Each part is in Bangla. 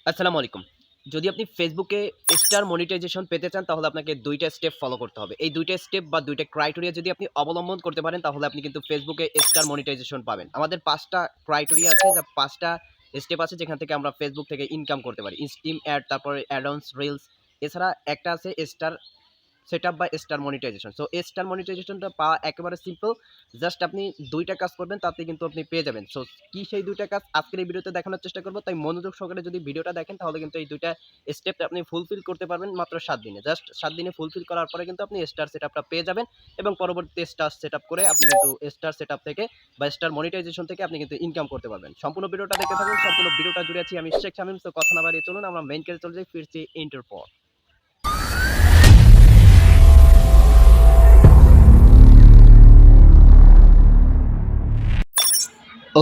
আসসালামু আলাইকুম। যদি আপনি ফেসবুকে স্টার মনিটাইজেশন পেতে চান তাহলে আপনাকে ২ টা স্টেপ ফলো করতে হবে। এই ২ টা স্টেপ বা ২ টা ক্রাইটেরিয়া যদি আপনি অবলম্বন করতে পারেন তাহলে আপনি কিন্তু ফেসবুকে স্টার মনিটাইজেশন পাবেন। আমাদের ৫ টা ক্রাইটেরিয়া আছে, যা ৫ টা স্টেপ আছে যেখান থেকে আমরা ফেসবুক থেকে ইনকাম করতে পারি। স্টিম অ্যাড, তারপরে অ্যাড-অনস, রিলস, এছাড়া একটা আছে স্টার সেটআপ বা স্টার মনিটাইজেশন। সো এই স্টার মনিটাইজেশনটা পাওয়া একেবারে সিম্পল। জাস্ট আপনি ২ টা কাজ করবেন, তাতে কিন্তু আপনি পেয়ে যাবেন। সো কি সেই ২ টা কাজ আজকের এই ভিডিওতে দেখানোর চেষ্টা করব। তাই মনোযোগ সহকারে যদি ভিডিওটা দেখেন তাহলে কিন্তু এই ২ টা স্টেপ আপনি ফুলফিল করতে পারবেন মাত্র ৭ দিনে। জাস্ট ৭ দিনে ফুলফিল করার পরে কিন্তু আপনি স্টার সেটআপটা পেয়ে যাবেন এবং পরবর্তীতে স্টার সেটআপ করে আপনি কিন্তু স্টার সেটআপ থেকে বা স্টার মনিটাইজেশন থেকে আপনি কিন্তু ইনকাম করতে পারবেন। সম্পূর্ণ ভিডিওটা দেখতে থাকুন। সম্পূর্ণ ভিডিওটা জুড়ে আছি আমি শেখ শামীম। সো কথা না বাড়িয়ে চলুন আমরা মেইন কাজে চলে যাই। ফিরছি ইন্টার পর।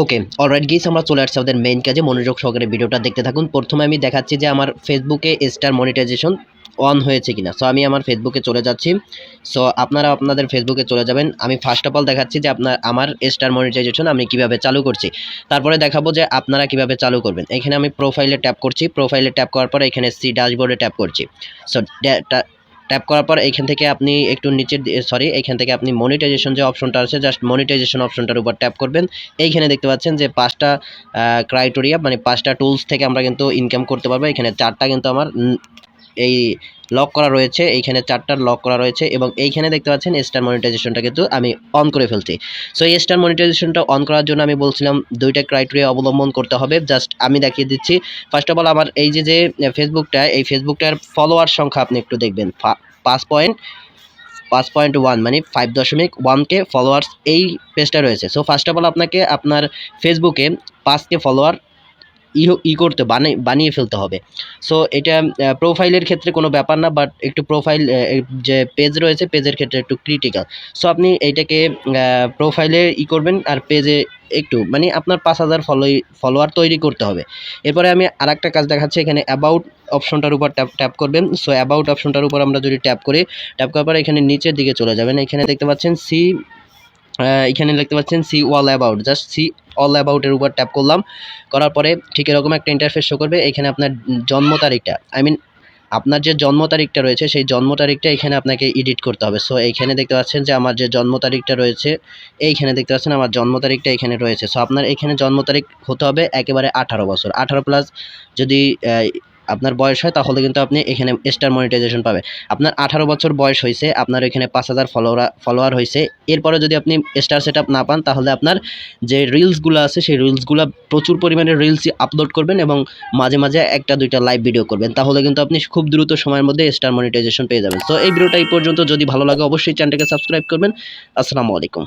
ওকে, অলরাইট গাইস, আমরা চলে আসছি আমাদের মেইন কাজে। মনোযোগ সহকারে ভিডিওটা দেখতে থাকুন। প্রথমে আমি দেখাচ্ছি যে আমার ফেসবুকে স্টার মনিটাইজেশন অন হয়েছে কিনা। সো আমি আমার ফেসবুকে চলে যাচ্ছি। সো আপনারা আপনাদের ফেসবুকে চলে যাবেন। আমি ফার্স্ট অফ অল দেখাচ্ছি যে আমার স্টার মনিটাইজেশন আমি কিভাবে চালু করছি। তারপরে দেখাবো যে আপনারা কিভাবে চালু করবেন। এখানে আমি প্রোফাইলে ট্যাপ করছি। প্রোফাইলে ট্যাপ করার পর এখানে সি ড্যাশবোর্ডে ট্যাপ করছি। সো ট্যাপ করার পর এইখান থেকে আপনি একটু নিচের এইখান থেকে আপনি মনিটাইজেশন যে অপশনটা আছে, জাস্ট মনিটাইজেশন অপশনটার উপর ট্যাপ করবেন। এইখানে দেখতে পাচ্ছেন যে ৫টা ক্রাইটেরিয়া, মানে ৫টা টুলস থেকে আমরা কিন্তু ইনকাম করতে পারবো। এখানে ৪টা কিন্তু আমার এই লক করা রয়েছে, এইখানে ৪টা লক করা রয়েছে এবং এইখানে দেখতে পাচ্ছেন স্টার মনিটাইজেশনটা কিন্তু আমি অন করে ফেলছি। সো এই স্টার মনিটাইজেশনটা অন করার জন্য আমি বলছিলাম ২টা ক্রাইটেরিয়া অবলম্বন করতে হবে। জাস্ট আমি দেখিয়ে দিচ্ছি। ফার্স্ট অফ অল আমার এই যে ফেসবুকটা, এই ফেসবুকটার ফলোয়ার সংখ্যা আপনি একটু দেখবেন 5.1 মানে 5.1K ফলোয়ার্স এই পেজটা রয়েছে। সো ফার্স্ট অফ অল আপনাকে আপনার ফেসবুকে 5K ফলোয়ার করতে বানিয়ে ফেলতে হবে। সো এটা প্রোফাইলের ক্ষেত্রে কোনো ব্যাপার না, বাট একটু প্রোফাইল যে পেজ রয়েছে পেজের ক্ষেত্রে একটু ক্রিটিক্যাল। সো আপনি এইটাকে প্রোফাইলে করবেন আর পেজে একটু মানে আপনার ৫,০০০ ফলোয়ার তৈরি করতে হবে। এরপরে আমি আরেকটা কাজ দেখাচ্ছি। এখানে অ্যাবাউট অপশনটার উপর ট্যাপ করবেন। সো অ্যাবাউট অপশনটার উপর আমরা যদি ট্যাপ করার পর এখানে নিচের দিকে চলে যাবেন। এখানে দেখতে পাচ্ছেন see all about. Just see all অ্যাবাউটের উপর ট্যাপ করলাম। করার পরে ঠিক এরকম একটা ইন্টারফেস শো করবে। এখানে আপনার জন্ম তারিখটা, আপনার যে জন্ম তারিখটা রয়েছে সেই জন্ম তারিখটা এখানে আপনাকে এডিট করতে হবে। সো এইখানে দেখতে পাচ্ছেন যে আমার যে জন্ম তারিখটা রয়েছে, এইখানে দেখতে পাচ্ছেন আমার জন্ম তারিখটা এখানে রয়েছে। সো আপনার এখানে জন্ম তারিখ হতে হবে একেবারে 18 বছর, 18 প্লাস যদি আপনার বয়স হয় তাহলে কিন্তু আপনি এখানে স্টার মনিটাইজেশন পাবেন। আপনার 18 বছর বয়স হয়েছে, আপনার এখানে ৫,০০০ ফলোয়ার হয়েছে। এরপরে যদি আপনি স্টার সেটআপ না পান তাহলে আপনার যে রিলসগুলো আছে সেই রিলসগুলো প্রচুর পরিমাণে রিলসই আপলোড করবেন এবং মাঝে মাঝে একটা দুইটা লাইভ ভিডিও করবেন। তাহলে কিন্তু আপনি খুব দ্রুত সময়ের মধ্যে স্টার মনিটাইজেশন পেয়ে যাবেন। সো এই ভিডিওটা এই পর্যন্ত। যদি ভালো লাগে অবশ্যই চ্যানেলটাকে সাবস্ক্রাইব করবেন। আসসালামু আলাইকুম।